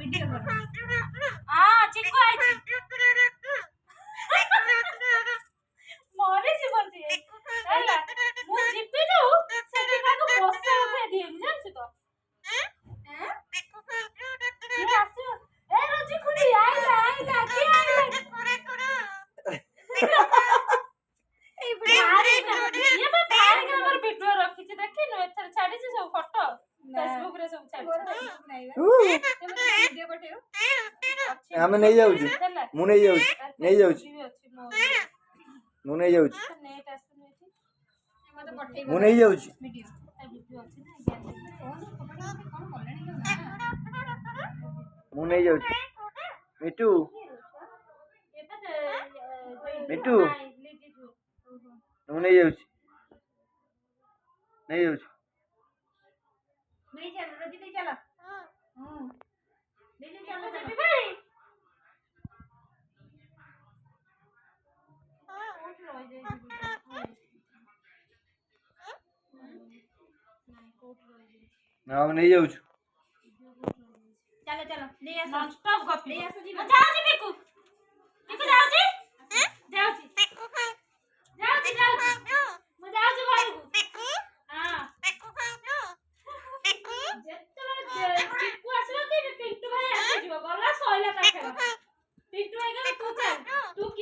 video करो हां Chico आइछि मोरे से बोलती है हैला मु जिपे जाऊ सेठी काको बसे उठे दिए जानछ तो हैं ये आसो ए रोजी खुडी आइला के आइला ए भारी ये मैं भारी के हमर वीडियो रखी छी देखि न एथर छाडी छी सब फोटो फेसबुक रे सब छाडी नहीं वीडियो पठेओ हमें नहीं जाऊ मु नहीं जाऊ नहीं जाऊ मु नहीं जाऊ नेट आसु नेट मते पठेई मु नहीं जाऊ वीडियो वीडियो अछि ना फोन कौन कलेनी ना मु नहीं जाऊ मिठू मिठू मु नहीं जाऊ नहीं जाऊ नहीं चल रोजी नहीं चलो नहीं चलो जबी भाई उठ रही जाई ना नहीं जाऊ चलो चलो नहीं आसो नॉन स्टॉप गपी नहीं आसो